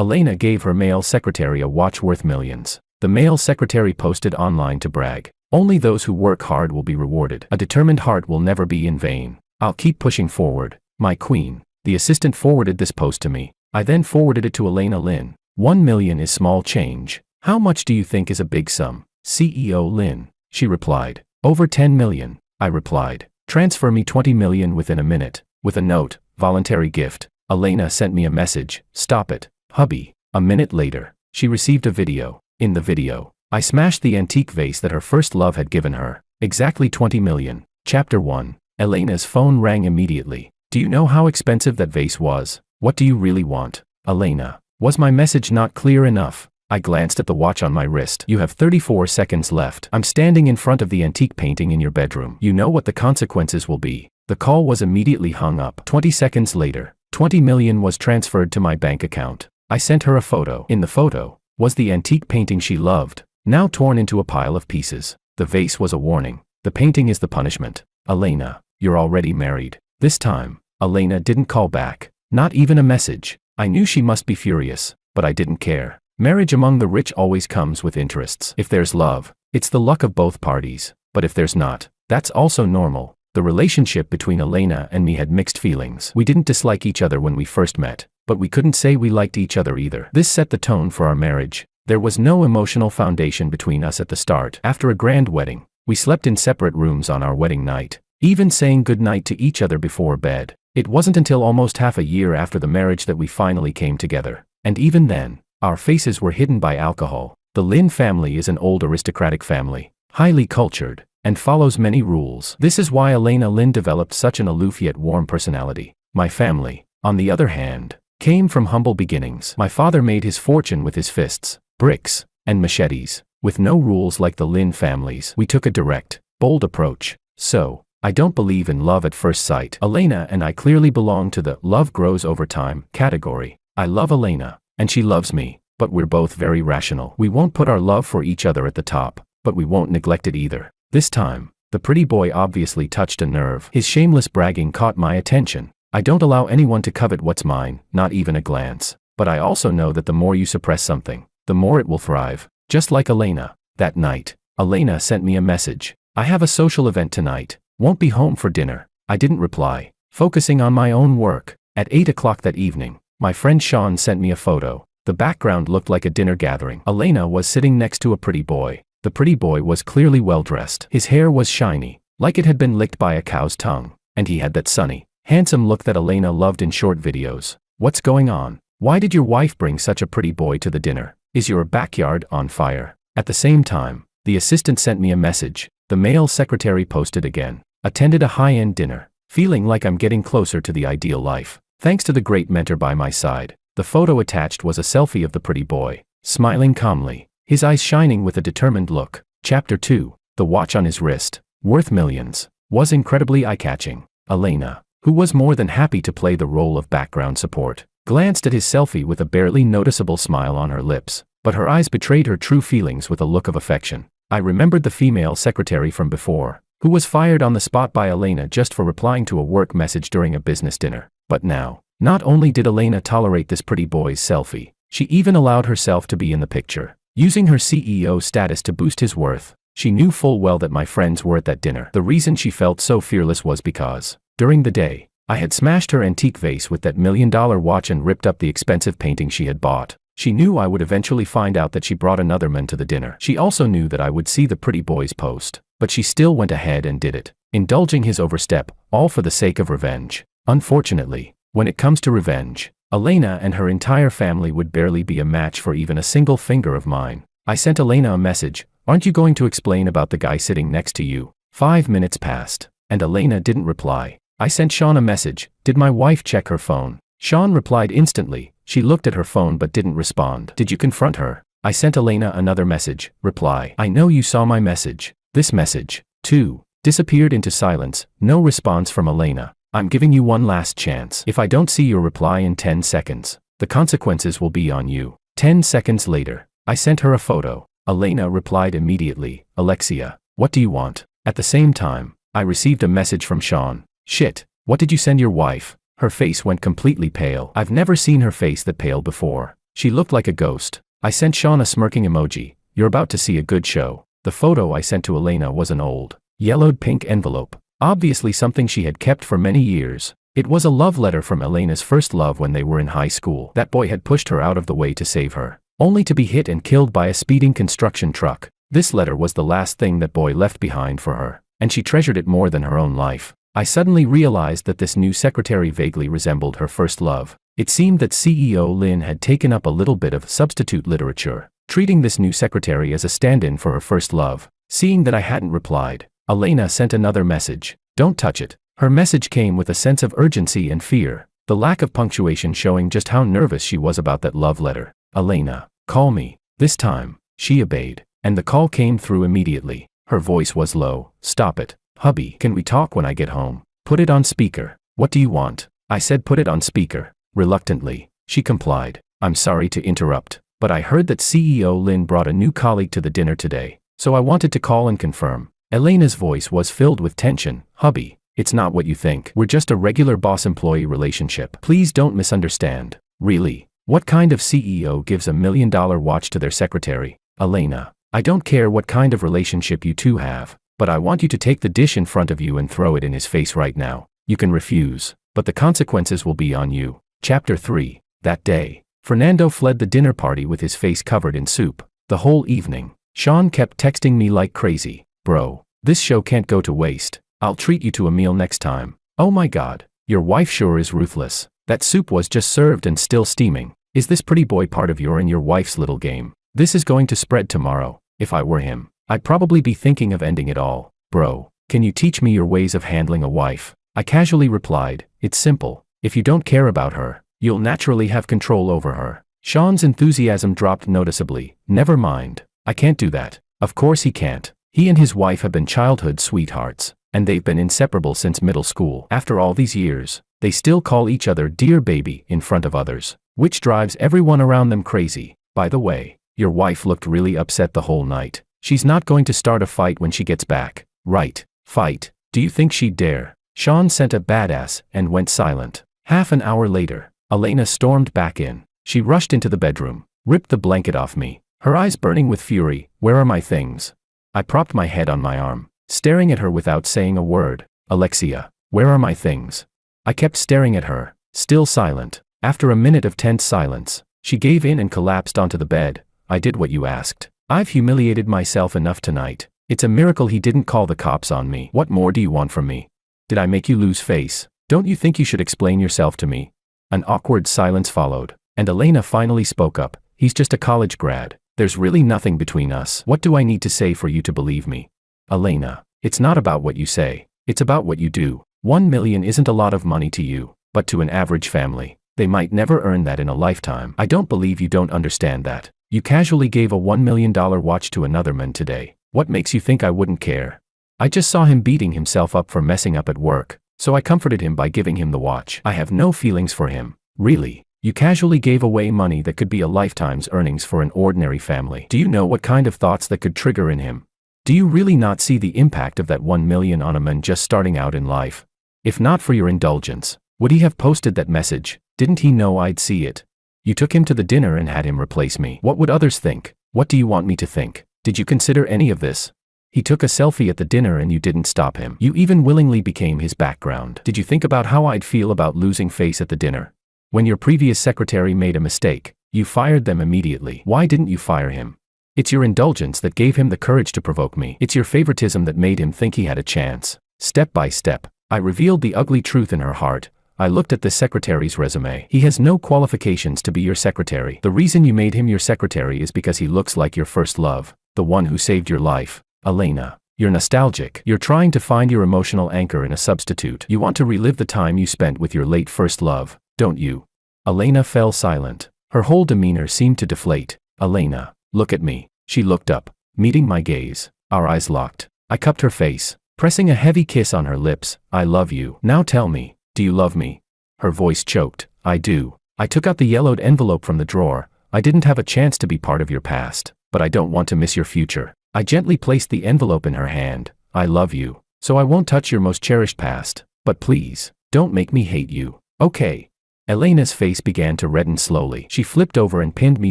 Elena gave her male secretary a watch worth millions. The male secretary posted online to brag. Only those who work hard will be rewarded. A determined heart will never be in vain. I'll keep pushing forward, my queen. The assistant forwarded this post to me. I then forwarded it to Elena Lynn. 1 million is small change. How much do you think is a big sum? CEO Lynn. She replied. Over 10 million. I replied. Transfer me 20 million within a minute. With a note, voluntary gift. Elena sent me a message. Stop it, hubby. A minute later, she received a video. In the video, I smashed the antique vase that her first love had given her. Exactly 20 million. Chapter 1. Elena's phone rang immediately. Do you know how expensive that vase was? What do you really want? Elena. Was my message not clear enough? I glanced at the watch on my wrist. You have 34 seconds left. I'm standing in front of the antique painting in your bedroom. You know what the consequences will be. The call was immediately hung up. 20 seconds later, 20 million was transferred to my bank account. I sent her a photo. In the photo was the antique painting she loved, now torn into a pile of pieces. The vase was a warning. The painting is the punishment. Elena, you're already married. This time, Elena didn't call back. Not even a message. I knew she must be furious, but I didn't care. Marriage among the rich always comes with interests. If there's love, it's the luck of both parties. But if there's not, that's also normal. The relationship between Elena and me had mixed feelings. We didn't dislike each other when we first met, but we couldn't say we liked each other either. This set the tone for our marriage. There was no emotional foundation between us at the start. After a grand wedding, we slept in separate rooms on our wedding night, even saying goodnight to each other before bed. It wasn't until almost half a year after the marriage that we finally came together. And even then, our faces were hidden by alcohol. The Lynn family is an old aristocratic family, highly cultured, and follows many rules. This is why Elena Lynn developed such an aloof yet warm personality. My family, on the other hand, came from humble beginnings. My father made his fortune with his fists, bricks, and machetes. With no rules like the Lynn families, we took a direct, bold approach. So, I don't believe in love at first sight. Elena and I clearly belong to the love grows over time category. I love Elena, and she loves me, but we're both very rational. We won't put our love for each other at the top, but we won't neglect it either. This time, the pretty boy obviously touched a nerve. His shameless bragging caught my attention. I don't allow anyone to covet what's mine, not even a glance. But I also know that the more you suppress something, the more it will thrive. Just like Elena. That night, Elena sent me a message. I have a social event tonight. Won't be home for dinner. I didn't reply, focusing on my own work. At 8 o'clock that evening, my friend Sean sent me a photo. The background looked like a dinner gathering. Elena was sitting next to a pretty boy. The pretty boy was clearly well dressed. His hair was shiny, like it had been licked by a cow's tongue, and he had that sunny, handsome look that Elena loved in short videos. What's going on? Why did your wife bring such a pretty boy to the dinner? Is your backyard on fire? At the same time, the assistant sent me a message. The male secretary posted again. Attended a high-end dinner, feeling like I'm getting closer to the ideal life, thanks to the great mentor by my side. The photo attached was a selfie of the pretty boy, smiling calmly, his eyes shining with a determined look. Chapter 2. The watch on his wrist, worth millions, was incredibly eye-catching. Elena, who was more than happy to play the role of background support, glanced at his selfie with a barely noticeable smile on her lips, but her eyes betrayed her true feelings with a look of affection. I remembered the female secretary from before, who was fired on the spot by Elena just for replying to a work message during a business dinner. But now, not only did Elena tolerate this pretty boy's selfie, she even allowed herself to be in the picture, using her CEO status to boost his worth. She knew full well that my friends were at that dinner. The reason she felt so fearless was because, during the day, I had smashed her antique vase with that $1 million watch and ripped up the expensive painting she had bought. She knew I would eventually find out that she brought another man to the dinner. She also knew that I would see the pretty boy's post, but she still went ahead and did it, indulging his overstep, all for the sake of revenge. Unfortunately, when it comes to revenge, Elena and her entire family would barely be a match for even a single finger of mine. I sent Elena a message. Aren't you going to explain about the guy sitting next to you? 5 minutes passed, and Elena didn't reply. I sent Sean a message. Did my wife check her phone? Sean replied instantly. She looked at her phone but didn't respond. Did you confront her? I sent Elena another message. Reply. I know you saw my message. This message, too, disappeared into silence. No response from Elena. I'm giving you one last chance. If I don't see your reply in 10 seconds, the consequences will be on you. 10 seconds later, I sent her a photo. Elena replied immediately. Alexia, what do you want? At the same time, I received a message from Sean. Shit, what did you send your wife? Her face went completely pale. I've never seen her face that pale before. She looked like a ghost. I sent Sean a smirking emoji. You're about to see a good show. The photo I sent to Elena was an old, yellowed pink envelope. Obviously something she had kept for many years. It was a love letter from Elena's first love when they were in high school. That boy had pushed her out of the way to save her, only to be hit and killed by a speeding construction truck. This letter was the last thing that boy left behind for her, and she treasured it more than her own life. I suddenly realized that this new secretary vaguely resembled her first love. It seemed that CEO Lin had taken up a little bit of substitute literature, treating this new secretary as a stand-in for her first love. Seeing that I hadn't replied, Elena sent another message. Don't touch it. Her message came with a sense of urgency and fear, the lack of punctuation showing just how nervous she was about that love letter. Elena, call me. This time, she obeyed, and the call came through immediately. Her voice was low. Stop it. Hubby, can we talk when I get home? Put it on speaker. What do you want? I said put it on speaker. Reluctantly, she complied. I'm sorry to interrupt, but I heard that CEO Lin brought a new colleague to the dinner today, so I wanted to call and confirm. Elena's voice was filled with tension. Hubby, it's not what you think. We're just a regular boss-employee relationship. Please don't misunderstand. Really? What kind of CEO gives $1 million watch to their secretary? Elena, I don't care what kind of relationship you two have, but I want you to take the dish in front of you and throw it in his face right now. You can refuse, but the consequences will be on you. Chapter 3. That day, Fernando fled the dinner party with his face covered in soup. The whole evening, Sean kept texting me like crazy. Bro, this show can't go to waste. I'll treat you to a meal next time. Oh my god, your wife sure is ruthless. That soup was just served and still steaming. Is this pretty boy part of your and your wife's little game? This is going to spread tomorrow. If I were him, I'd probably be thinking of ending it all. Bro, can you teach me your ways of handling a wife? I casually replied, it's simple. If you don't care about her, you'll naturally have control over her. Sean's enthusiasm dropped noticeably. Never mind. I can't do that. Of course he can't. He and his wife have been childhood sweethearts, and they've been inseparable since middle school. After all these years, they still call each other dear baby in front of others, which drives everyone around them crazy. By the way, your wife looked really upset the whole night. She's not going to start a fight when she gets back, right? Fight? Do you think she'd dare? Sean sent a badass and went silent. Half an hour later, Elena stormed back in. She rushed into the bedroom, ripped the blanket off me, her eyes burning with fury. Where are my things? I propped my head on my arm, staring at her without saying a word. Alexia, where are my things? I kept staring at her, still silent. After a minute of tense silence, she gave in and collapsed onto the bed. I did what you asked. I've humiliated myself enough tonight. It's a miracle he didn't call the cops on me. What more do you want from me? Did I make you lose face? Don't you think you should explain yourself to me? An awkward silence followed, and Elena finally spoke up. He's just a college grad. There's really nothing between us. What do I need to say for you to believe me? Elena, it's not about what you say. It's about what you do. 1 million isn't a lot of money to you, but to an average family, they might never earn that in a lifetime. I don't believe you don't understand that. You casually gave a $1 million watch to another man today. What makes you think I wouldn't care? I just saw him beating himself up for messing up at work, so I comforted him by giving him the watch. I have no feelings for him. Really? You casually gave away money that could be a lifetime's earnings for an ordinary family. Do you know what kind of thoughts that could trigger in him? Do you really not see the impact of that 1 million on a man just starting out in life? If not for your indulgence, would he have posted that message? Didn't he know I'd see it? You took him to the dinner and had him replace me. What would others think? What do you want me to think? Did you consider any of this? He took a selfie at the dinner and you didn't stop him. You even willingly became his background. Did you think about how I'd feel about losing face at the dinner? When your previous secretary made a mistake, you fired them immediately. Why didn't you fire him? It's your indulgence that gave him the courage to provoke me. It's your favoritism that made him think he had a chance. Step by step, I revealed the ugly truth in her heart. I looked at the secretary's resume. He has no qualifications to be your secretary. The reason you made him your secretary is because he looks like your first love, the one who saved your life. Elena, you're nostalgic. You're trying to find your emotional anchor in a substitute. You want to relive the time you spent with your late first love, don't you? Elena fell silent. Her whole demeanor seemed to deflate. Elena, look at me. She looked up, meeting my gaze. Our eyes locked. I cupped her face, pressing a heavy kiss on her lips. I love you. Now tell me, do you love me? Her voice choked. I do. I took out the yellowed envelope from the drawer. I didn't have a chance to be part of your past, but I don't want to miss your future. I gently placed the envelope in her hand. I love you, so I won't touch your most cherished past, but please, don't make me hate you, okay? Elena's face began to redden slowly. She flipped over and pinned me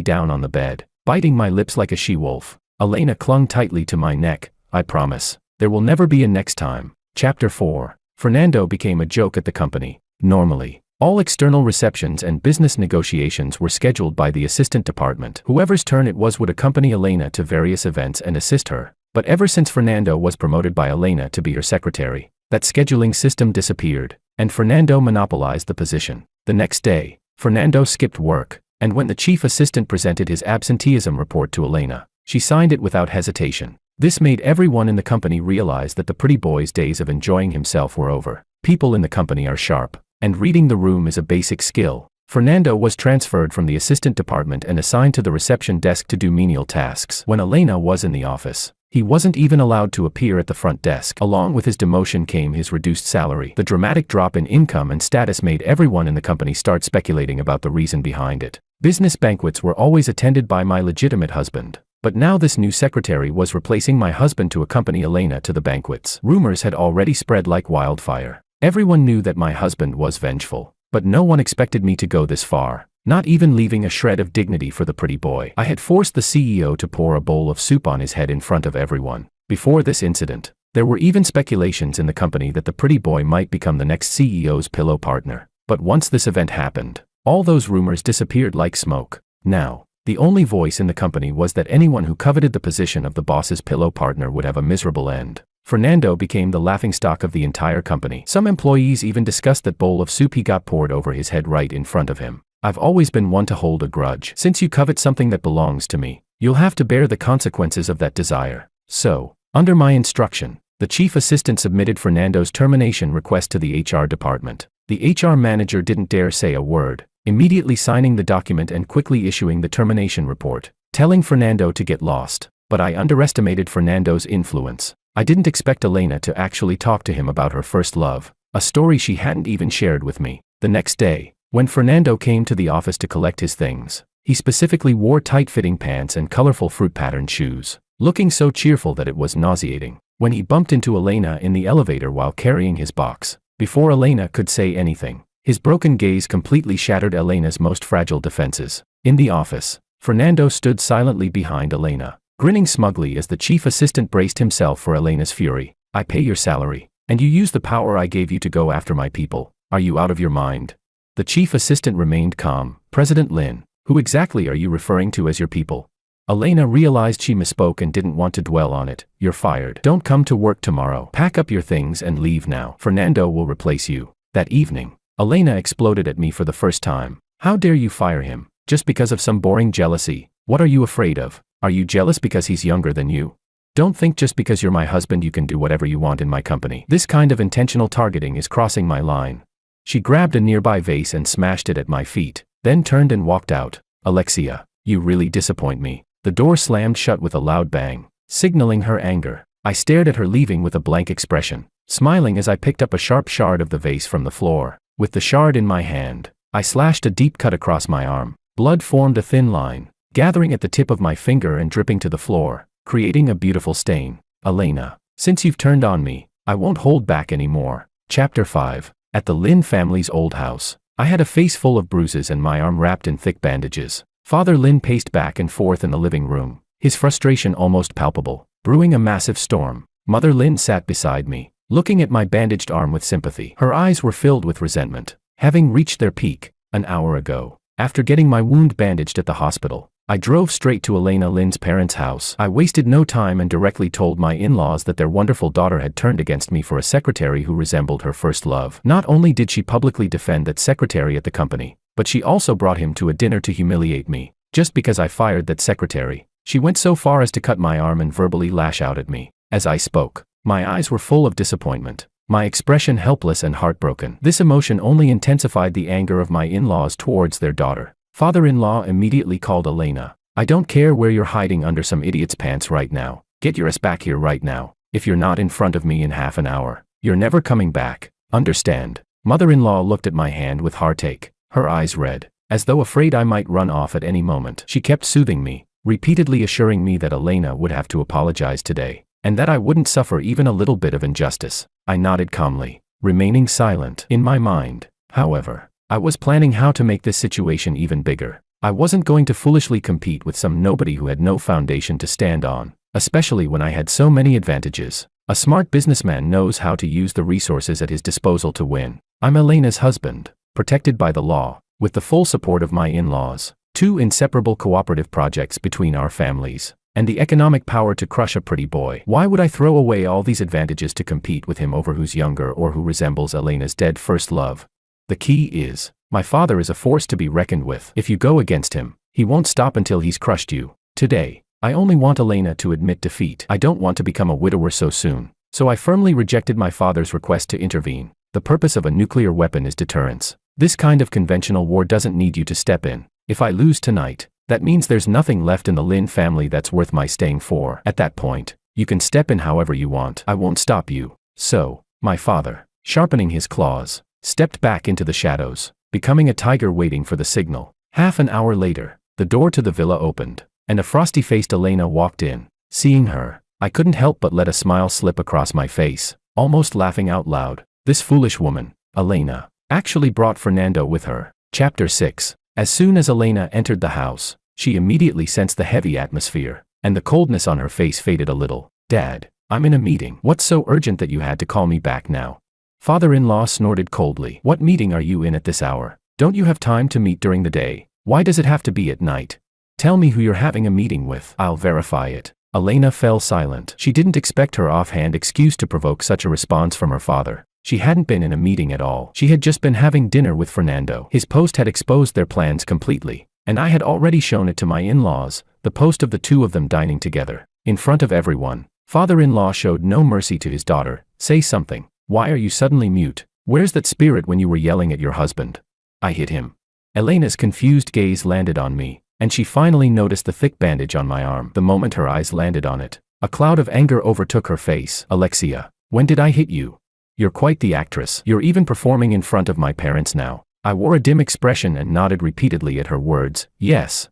down on the bed, biting my lips like a she-wolf. Elena clung tightly to my neck. I promise. There will never be a next time. Chapter 4. Fernando became a joke at the company. Normally, all external receptions and business negotiations were scheduled by the assistant department. Whoever's turn it was would accompany Elena to various events and assist her. But ever since Fernando was promoted by Elena to be her secretary, that scheduling system disappeared, and Fernando monopolized the position. The next day, Fernando skipped work, and when the chief assistant presented his absenteeism report to Elena, she signed it without hesitation. This made everyone in the company realize that the pretty boy's days of enjoying himself were over. People in the company are sharp, and reading the room is a basic skill. Fernando was transferred from the assistant department and assigned to the reception desk to do menial tasks. When Elena was in the office, he wasn't even allowed to appear at the front desk. Along with his demotion came his reduced salary. The dramatic drop in income and status made everyone in the company start speculating about the reason behind it. Business banquets were always attended by my legitimate husband, but now this new secretary was replacing my husband to accompany Elena to the banquets. Rumors had already spread like wildfire. Everyone knew that my husband was vengeful, but no one expected me to go this far, not even leaving a shred of dignity for the pretty boy. I had forced the CEO to pour a bowl of soup on his head in front of everyone. Before this incident, there were even speculations in the company that the pretty boy might become the next CEO's pillow partner. But once this event happened, all those rumors disappeared like smoke. Now, the only voice in the company was that anyone who coveted the position of the boss's pillow partner would have a miserable end. Fernando became the laughingstock of the entire company. Some employees even discussed that bowl of soup he got poured over his head right in front of him. I've always been one to hold a grudge. Since you covet something that belongs to me, you'll have to bear the consequences of that desire. So, under my instruction, the chief assistant submitted Fernando's termination request to the HR department. The HR manager didn't dare say a word, immediately signing the document and quickly issuing the termination report, telling Fernando to get lost. But I underestimated Fernando's influence. I didn't expect Elena to actually talk to him about her first love, a story she hadn't even shared with me. The next day, when Fernando came to the office to collect his things, he specifically wore tight-fitting pants and colorful fruit-patterned shoes, looking so cheerful that it was nauseating. When he bumped into Elena in the elevator while carrying his box, before Elena could say anything, his broken gaze completely shattered Elena's most fragile defenses. In the office, Fernando stood silently behind Elena, grinning smugly as the chief assistant braced himself for Elena's fury. I pay your salary, and you use the power I gave you to go after my people. Are you out of your mind? The chief assistant remained calm. President Lin, who exactly are you referring to as your people? Elena realized she misspoke and didn't want to dwell on it. You're fired. Don't come to work tomorrow. Pack up your things and leave now. Fernando will replace you. That evening, Elena exploded at me for the first time. How dare you fire him, just because of some boring jealousy? What are you afraid of? Are you jealous because he's younger than you? Don't think just because you're my husband you can do whatever you want in my company. This kind of intentional targeting is crossing my line. She grabbed a nearby vase and smashed it at my feet, then turned and walked out. Alexia, you really disappoint me. The door slammed shut with a loud bang, signaling her anger. I stared at her leaving with a blank expression, smiling as I picked up a sharp shard of the vase from the floor. With the shard in my hand, I slashed a deep cut across my arm. Blood formed a thin line, gathering at the tip of my finger and dripping to the floor, creating a beautiful stain. Elena, since you've turned on me, I won't hold back anymore. Chapter 5. At the Lin family's old house, I had a face full of bruises and my arm wrapped in thick bandages. Father Lin paced back and forth in the living room, his frustration almost palpable, brewing a massive storm. Mother Lin sat beside me, looking at my bandaged arm with sympathy. Her eyes were filled with resentment, having reached their peak an hour ago. After getting my wound bandaged at the hospital, I drove straight to Elena Lin's parents' house. I wasted no time and directly told my in-laws that their wonderful daughter had turned against me for a secretary who resembled her first love. Not only did she publicly defend that secretary at the company, but she also brought him to a dinner to humiliate me. Just because I fired that secretary, she went so far as to cut my arm and verbally lash out at me. As I spoke, my eyes were full of disappointment, my expression helpless and heartbroken. This emotion only intensified the anger of my in-laws towards their daughter. Father-in-law immediately called Elena. I don't care where you're hiding under some idiot's pants right now. Get your ass back here right now. If you're not in front of me in half an hour, you're never coming back. Understand? Mother-in-law looked at my hand with heartache, her eyes red, as though afraid I might run off at any moment. She kept soothing me, repeatedly assuring me that Elena would have to apologize today, and that I wouldn't suffer even a little bit of injustice. I nodded calmly, remaining silent. In my mind, however, I was planning how to make this situation even bigger. I wasn't going to foolishly compete with some nobody who had no foundation to stand on, especially when I had so many advantages. A smart businessman knows how to use the resources at his disposal to win. I'm Elena's husband, protected by the law, with the full support of my in-laws, 2 inseparable cooperative projects between our families, and the economic power to crush a pretty boy. Why would I throw away all these advantages to compete with him over who's younger or who resembles Elena's dead first love? The key is, my father is a force to be reckoned with. If you go against him, he won't stop until he's crushed you. Today, I only want Elena to admit defeat. I don't want to become a widower so soon. So I firmly rejected my father's request to intervene. The purpose of a nuclear weapon is deterrence. This kind of conventional war doesn't need you to step in. If I lose tonight, that means there's nothing left in the Lin family that's worth my staying for. At that point, you can step in however you want. I won't stop you. So, my father, sharpening his claws, stepped back into the shadows, becoming a tiger waiting for the signal. Half an hour later, the door to the villa opened, and a frosty-faced Elena walked in. Seeing her, I couldn't help but let a smile slip across my face, almost laughing out loud. This foolish woman, Elena, actually brought Fernando with her. Chapter 6. As soon as Elena entered the house, she immediately sensed the heavy atmosphere, and the coldness on her face faded a little. Dad, I'm in a meeting. What's so urgent that you had to call me back now? Father-in-law snorted coldly. What meeting are you in at this hour? Don't you have time to meet during the day? Why does it have to be at night? Tell me who you're having a meeting with. I'll verify it. Elena fell silent. She didn't expect her offhand excuse to provoke such a response from her father. She hadn't been in a meeting at all. She had just been having dinner with Fernando. His post had exposed their plans completely, and I had already shown it to my in-laws, the post of the 2 of them dining together. In front of everyone, father-in-law showed no mercy to his daughter. Say something. Why are you suddenly mute? Where's that spirit when you were yelling at your husband? I hit him. Elena's confused gaze landed on me, and she finally noticed the thick bandage on my arm. The moment her eyes landed on it, a cloud of anger overtook her face. Alexia, when did I hit you? You're quite the actress. You're even performing in front of my parents now. I wore a dim expression and nodded repeatedly at her words. Yes,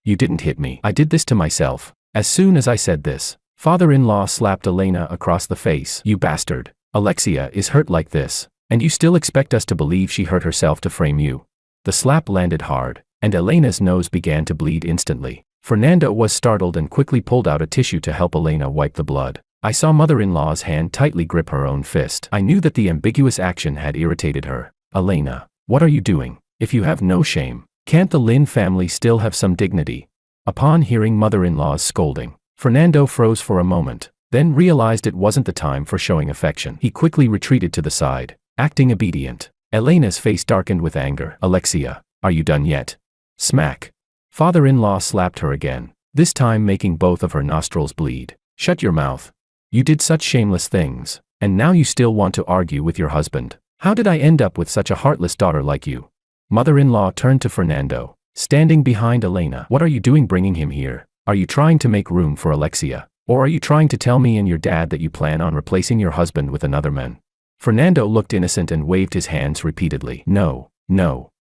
you didn't hit me. I did this to myself. As soon as I said this, father-in-law slapped Elena across the face. You bastard. Alexia is hurt like this, and you still expect us to believe she hurt herself to frame you? The slap landed hard, and Elena's nose began to bleed instantly. Fernando was startled and quickly pulled out a tissue to help Elena wipe the blood. I saw mother-in-law's hand tightly grip her own fist. I knew that the ambiguous action had irritated her. Elena, what are you doing? If you have no shame, can't the Lin family still have some dignity? Upon hearing mother-in-law's scolding, Fernando froze for a moment, then realized it wasn't the time for showing affection. He quickly retreated to the side, acting obedient. Elena's face darkened with anger. Alexia, are you done yet? Smack. Father-in-law slapped her again, this time making both of her nostrils bleed. Shut your mouth. You did such shameless things, and now you still want to argue with your husband. How did I end up with such a heartless daughter like you? Mother-in-law turned to Fernando, standing behind Elena. What are you doing bringing him here? Are you trying to make room for Alexia? Or are you trying to tell me and your dad that you plan on replacing your husband with another man? Fernando looked innocent and waved his hands repeatedly. No,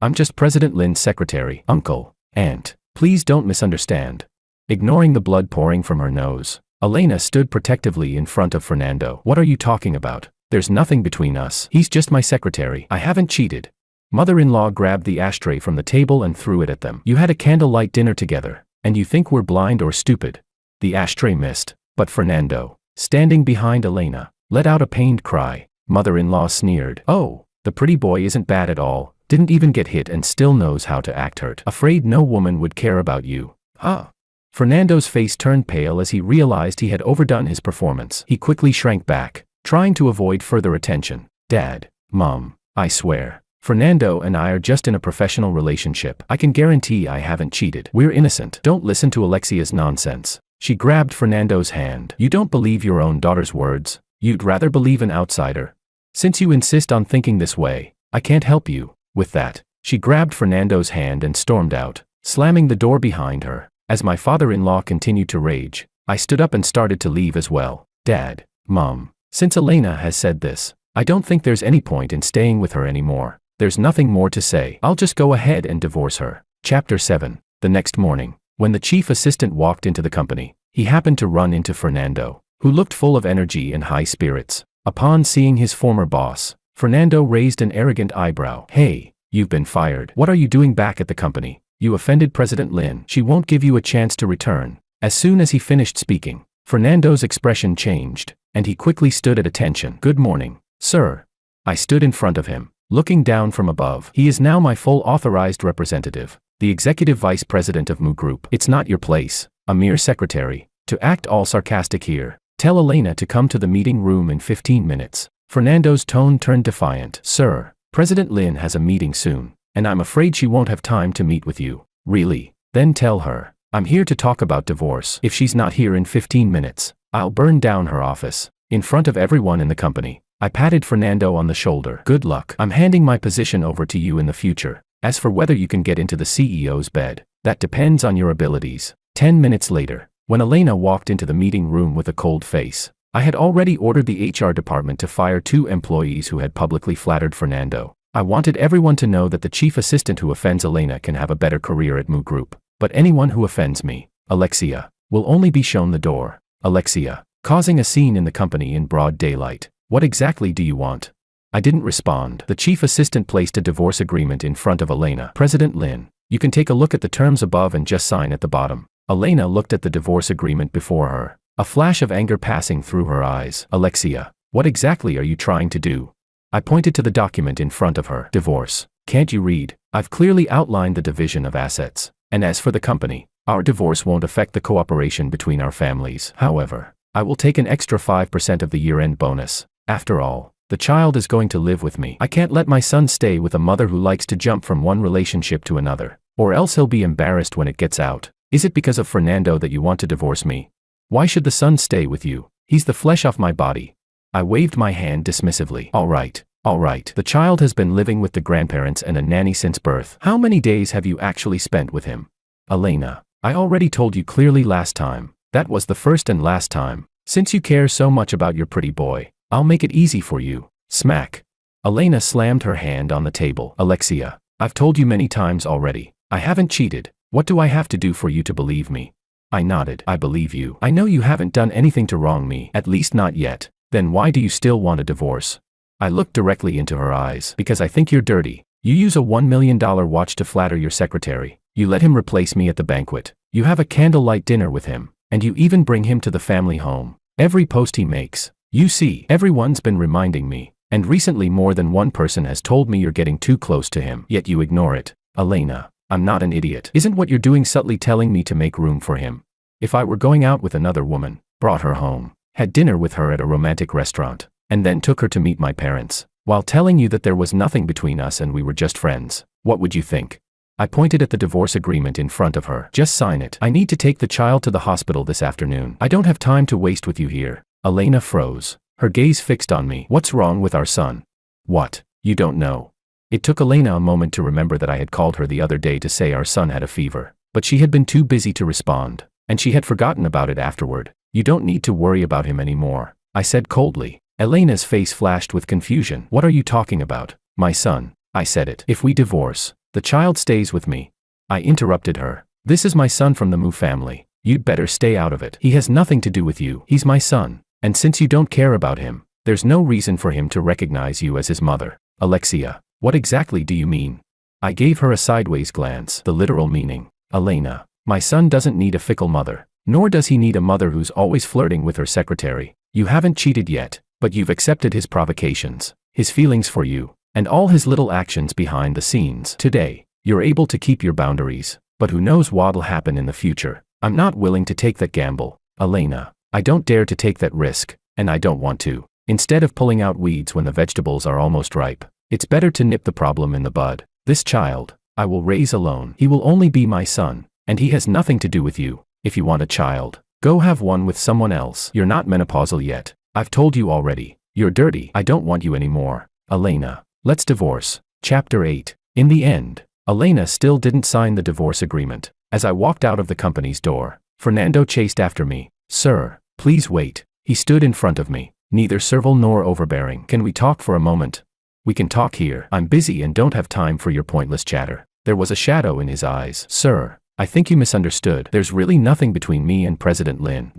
I'm just President Lin's secretary. Uncle, aunt, please don't misunderstand. Ignoring the blood pouring from her nose, Elena stood protectively in front of Fernando. What are you talking about? There's nothing between us. He's just my secretary. I haven't cheated. Mother-in-law grabbed the ashtray from the table and threw it at them. You had a candlelight dinner together, and you think we're blind or stupid? The ashtray missed, but Fernando, standing behind Elena, let out a pained cry. Mother-in-law sneered. Oh, the pretty boy isn't bad at all, didn't even get hit and still knows how to act hurt. Afraid no woman would care about you. Huh? Fernando's face turned pale as he realized he had overdone his performance. He quickly shrank back, trying to avoid further attention. Dad, Mom, I swear, Fernando and I are just in a professional relationship. I can guarantee I haven't cheated. We're innocent. Don't listen to Alexia's nonsense. She grabbed Fernando's hand. You don't believe your own daughter's words. You'd rather believe an outsider. Since you insist on thinking this way, I can't help you. With that, she grabbed Fernando's hand and stormed out, slamming the door behind her. As my father-in-law continued to rage, I stood up and started to leave as well. Dad, Mom, since Elena has said this, I don't think there's any point in staying with her anymore. There's nothing more to say. I'll just go ahead and divorce her. Chapter 7. The next morning, when the chief assistant walked into the company, he happened to run into Fernando, who looked full of energy and high spirits. Upon seeing his former boss, Fernando raised an arrogant eyebrow. Hey, You've been fired. What are you doing back at the company? You offended President Lin. She won't give you a chance to return. As soon as he finished speaking, Fernando's expression changed, and he quickly stood at attention. Good morning, sir. I stood in front of him, looking down from above. He is now my full authorized representative, the executive vice president of Mu Group. It's not your place, a mere secretary, to act all sarcastic here. Tell Elena to come to the meeting room in 15 minutes. Fernando's tone turned defiant. Sir, President Lin has a meeting soon, and I'm afraid she won't have time to meet with you. Really? Then tell her, I'm here to talk about divorce. If she's not here in 15 minutes, I'll burn down her office. In front of everyone in the company, I patted Fernando on the shoulder. Good luck. I'm handing my position over to you in the future. As for whether you can get into the CEO's bed, that depends on your abilities. 10 minutes later, when Elena walked into the meeting room with a cold face, I had already ordered the HR department to fire 2 employees who had publicly flattered Fernando. I wanted everyone to know that the chief assistant who offends Elena can have a better career at Mu Group, but anyone who offends me, Alexia, will only be shown the door. Alexia, causing a scene in the company in broad daylight. What exactly do you want? I didn't respond. The chief assistant placed a divorce agreement in front of Elena. President Lin, you can take a look at the terms above and just sign at the bottom. Elena looked at the divorce agreement before her, a flash of anger passing through her eyes. Alexia, what exactly are you trying to do? I pointed to the document in front of her. Divorce. Can't you read? I've clearly outlined the division of assets. And as for the company, our divorce won't affect the cooperation between our families. However, I will take an extra 5% of the year-end bonus. After all, the child is going to live with me. I can't let my son stay with a mother who likes to jump from one relationship to another, or else he'll be embarrassed when it gets out. Is it because of Fernando that you want to divorce me? Why should the son stay with you? He's the flesh off my body. I waved my hand dismissively. All right. The child has been living with the grandparents and a nanny since birth. How many days have you actually spent with him? Elena, I already told you clearly last time. That was the first and last time. Since you care so much about your pretty boy, I'll make it easy for you. Smack. Elena slammed her hand on the table. Alexia, I've told you many times already. I haven't cheated. What do I have to do for you to believe me? I nodded. I believe you. I know you haven't done anything to wrong me, at least not yet. Then why do you still want a divorce? I looked directly into her eyes. Because I think you're dirty. You use a $1 million watch to flatter your secretary. You let him replace me at the banquet. You have a candlelight dinner with him. And you even bring him to the family home. Every post he makes. You see, everyone's been reminding me. And recently more than one person has told me you're getting too close to him. Yet you ignore it. Elena, I'm not an idiot. Isn't what you're doing subtly telling me to make room for him? If I were going out with another woman, brought her home, had dinner with her at a romantic restaurant, and then took her to meet my parents, while telling you that there was nothing between us and we were just friends, what would you think? I pointed at the divorce agreement in front of her. Just sign it. I need to take the child to the hospital this afternoon. I don't have time to waste with you here. Elena froze, her gaze fixed on me. What's wrong with our son? What? You don't know. It took Elena a moment to remember that I had called her the other day to say our son had a fever, but she had been too busy to respond, and she had forgotten about it afterward. You don't need to worry about him anymore, I said coldly. Elena's face flashed with confusion. What are you talking about? My son. I said it. If we divorce, the child stays with me. I interrupted her. This is my son from the Mu family. You'd better stay out of it. He has nothing to do with you. He's my son. And since you don't care about him, there's no reason for him to recognize you as his mother. Alexia, what exactly do you mean? I gave her a sideways glance. The literal meaning. Elena, my son doesn't need a fickle mother, nor does he need a mother who's always flirting with her secretary. You haven't cheated yet, but you've accepted his provocations, his feelings for you, and all his little actions behind the scenes. Today, you're able to keep your boundaries, but who knows what'll happen in the future. I'm not willing to take that gamble. Elena, I don't dare to take that risk, and I don't want to. Instead of pulling out weeds when the vegetables are almost ripe, it's better to nip the problem in the bud. This child, I will raise alone. He will only be my son, and he has nothing to do with you. If you want a child, go have one with someone else. You're not menopausal yet. I've told you already. You're dirty. I don't want you anymore. Elena, let's divorce. Chapter 8. In the end, Elena still didn't sign the divorce agreement. As I walked out of the company's door, Fernando chased after me. Sir, please wait. He stood in front of me, neither servile nor overbearing. Can we talk for a moment? We can talk here. I'm busy and don't have time for your pointless chatter. There was a shadow in his eyes. Sir, I think you misunderstood. There's really nothing between me and President Lin.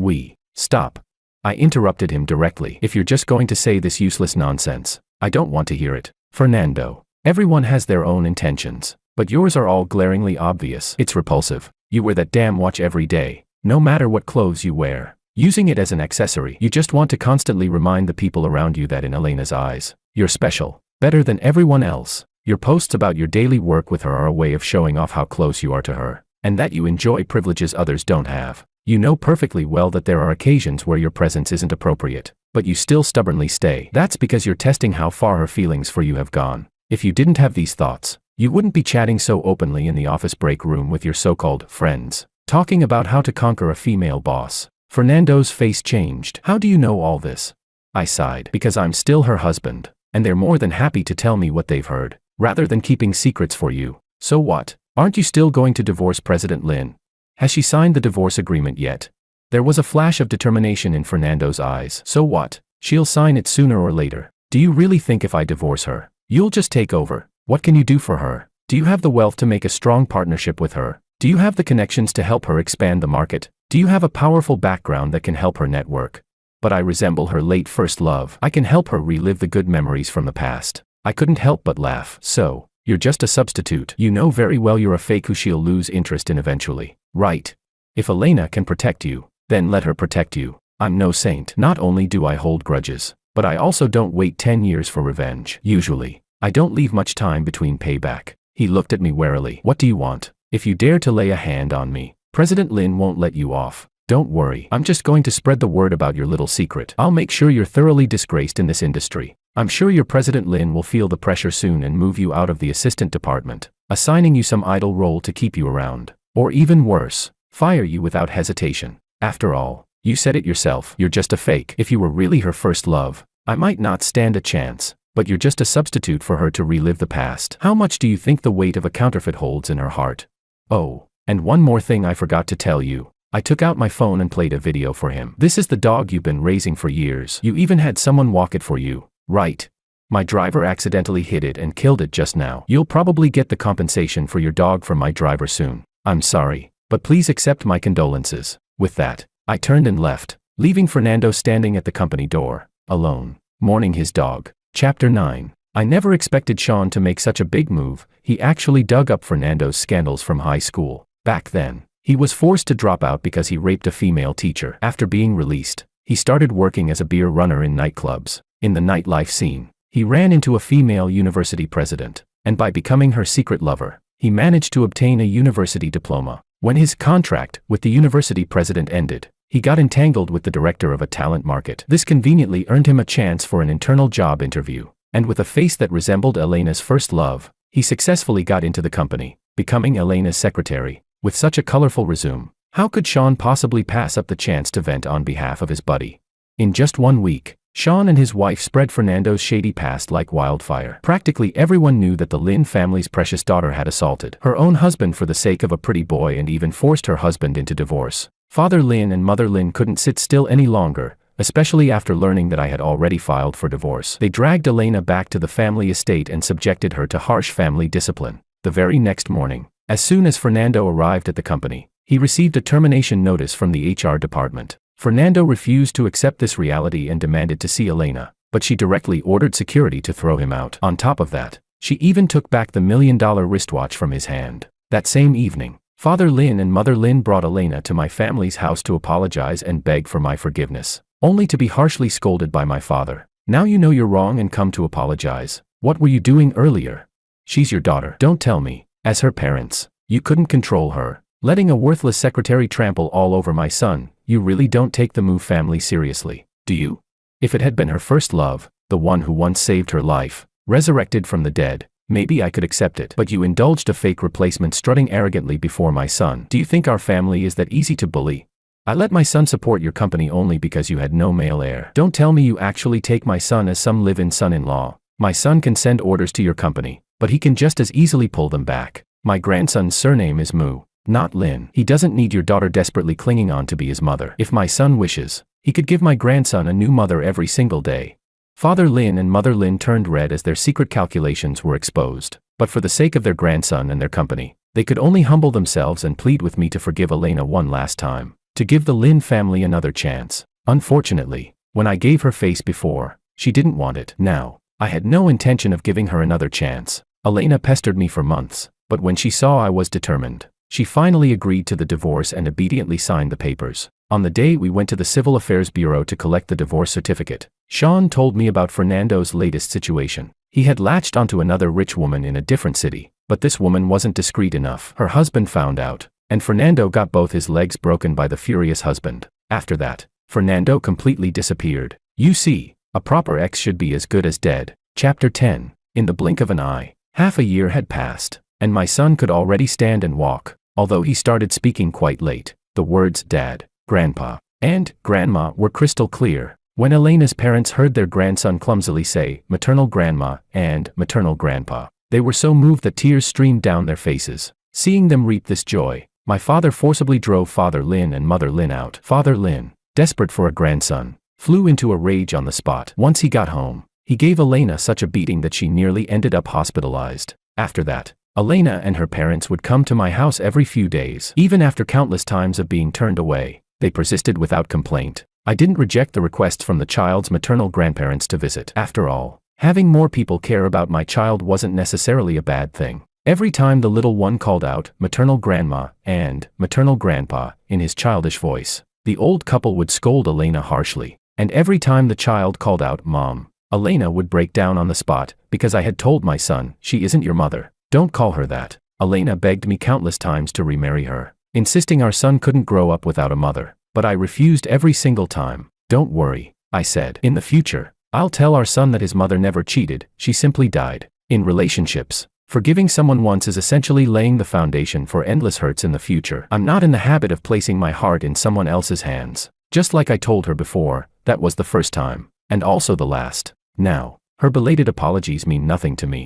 Stop. I interrupted him directly. If you're just going to say this useless nonsense, I don't want to hear it. Fernando, Everyone has their own intentions, but yours are all glaringly obvious. It's repulsive. You wear that damn watch every day, no matter what clothes you wear. Using it as an accessory, you just want to constantly remind the people around you that in Elena's eyes, you're special, better than everyone else. Your posts about your daily work with her are a way of showing off how close you are to her, and that you enjoy privileges others don't have. You know perfectly well that there are occasions where your presence isn't appropriate, but you still stubbornly stay. That's because you're testing how far her feelings for you have gone. If you didn't have these thoughts, you wouldn't be chatting so openly in the office break room with your so-called friends, talking about how to conquer a female boss. Fernando's face changed. How do you know all this? I sighed. Because I'm still her husband, and they're more than happy to tell me what they've heard, rather than keeping secrets for you. So what? Aren't you still going to divorce President Lin? Has she signed the divorce agreement yet? There was a flash of determination in Fernando's eyes. So what? She'll sign it sooner or later. Do you really think if I divorce her, you'll just take over? What can you do for her? Do you have the wealth to make a strong partnership with her? Do you have the connections to help her expand the market? Do you have a powerful background that can help her network? But I resemble her late first love. I can help her relive the good memories from the past. I couldn't help but laugh. So, you're just a substitute. You know very well you're a fake who she'll lose interest in eventually, right? If Elena can protect you, then let her protect you. I'm no saint. Not only do I hold grudges, but I also don't wait 10 years for revenge. Usually, I don't leave much time between payback. He looked at me warily. What do you want? If you dare to lay a hand on me, President Lin won't let you off. Don't worry, I'm just going to spread the word about your little secret. I'll make sure you're thoroughly disgraced in this industry. I'm sure your President Lin will feel the pressure soon and move you out of the assistant department, assigning you some idle role to keep you around. Or even worse, fire you without hesitation. After all, you said it yourself, you're just a fake. If you were really her first love, I might not stand a chance, but you're just a substitute for her to relive the past. How much do you think the weight of a counterfeit holds in her heart? Oh, and one more thing I forgot to tell you. I took out my phone and played a video for him. This is the dog you've been raising for years. You even had someone walk it for you, right? My driver accidentally hit it and killed it just now. You'll probably get the compensation for your dog from my driver soon. I'm sorry, but please accept my condolences. With that, I turned and left, leaving Fernando standing at the company door, alone, mourning his dog. Chapter 9. I never expected Sean to make such a big move. He actually dug up Fernando's scandals from high school. Back then, he was forced to drop out because he raped a female teacher. After being released, he started working as a beer runner in nightclubs. In the nightlife scene, he ran into a female university president, and by becoming her secret lover, he managed to obtain a university diploma. When his contract with the university president ended, he got entangled with the director of a talent market. This conveniently earned him a chance for an internal job interview, and with a face that resembled Elena's first love, he successfully got into the company, becoming Elena's secretary. With such a colorful resume, how could Sean possibly pass up the chance to vent on behalf of his buddy? In just 1 week, Sean and his wife spread Fernando's shady past like wildfire. Practically everyone knew that the Lin family's precious daughter had assaulted her own husband for the sake of a pretty boy and even forced her husband into divorce. Father Lin and Mother Lin couldn't sit still any longer, especially after learning that I had already filed for divorce. They dragged Elena back to the family estate and subjected her to harsh family discipline. The very next morning, as soon as Fernando arrived at the company, he received a termination notice from the HR department. Fernando refused to accept this reality and demanded to see Elena, but she directly ordered security to throw him out. On top of that, she even took back the $1 million wristwatch from his hand. That same evening, Father Lin and Mother Lin brought Elena to my family's house to apologize and beg for my forgiveness, only to be harshly scolded by my father. Now you know you're wrong and come to apologize. What were you doing earlier? She's your daughter. Don't tell me, as her parents, you couldn't control her, letting a worthless secretary trample all over my son. You really don't take the Mu family seriously, do you? If it had been her first love, the one who once saved her life, resurrected from the dead, maybe I could accept it. But you indulged a fake replacement strutting arrogantly before my son. Do you think our family is that easy to bully? I let my son support your company only because you had no male heir. Don't tell me you actually take my son as some live-in son-in-law. My son can send orders to your company, but he can just as easily pull them back. My grandson's surname is Mu, not Lin. He doesn't need your daughter desperately clinging on to be his mother. If my son wishes, he could give my grandson a new mother every single day. Father Lin and Mother Lin turned red as their secret calculations were exposed, but for the sake of their grandson and their company, they could only humble themselves and plead with me to forgive Elena one last time, to give the Lin family another chance. Unfortunately, when I gave her face before, she didn't want it. Now, I had no intention of giving her another chance. Elena pestered me for months, but when she saw I was determined, she finally agreed to the divorce and obediently signed the papers. On the day we went to the Civil Affairs Bureau to collect the divorce certificate, Sean told me about Fernando's latest situation. He had latched onto another rich woman in a different city, but this woman wasn't discreet enough. Her husband found out, and Fernando got both his legs broken by the furious husband. After that, Fernando completely disappeared. You see, a proper ex should be as good as dead. Chapter 10. In the blink of an eye, half a year had passed, and my son could already stand and walk, although he started speaking quite late. The words Dad, Grandpa, and Grandma were crystal clear. When Elena's parents heard their grandson clumsily say maternal grandma and maternal grandpa, they were so moved that tears streamed down their faces. Seeing them reap this joy, my father forcibly drove Father Lin and Mother Lin out. Father Lin, desperate for a grandson, flew into a rage on the spot. Once he got home, he gave Elena such a beating that she nearly ended up hospitalized. After that, Elena and her parents would come to my house every few days. Even after countless times of being turned away, they persisted without complaint. I didn't reject the requests from the child's maternal grandparents to visit. After all, having more people care about my child wasn't necessarily a bad thing. Every time the little one called out maternal grandma and maternal grandpa in his childish voice, the old couple would scold Elena harshly. And every time the child called out Mom, Elena would break down on the spot, because I had told my son, she isn't your mother. Don't call her that. Elena begged me countless times to remarry her, insisting our son couldn't grow up without a mother. But I refused every single time. Don't worry, I said. In the future, I'll tell our son that his mother never cheated, she simply died. In relationships, forgiving someone once is essentially laying the foundation for endless hurts in the future. I'm not in the habit of placing my heart in someone else's hands. Just like I told her before, that was the first time, and also the last. Now, her belated apologies mean nothing to me.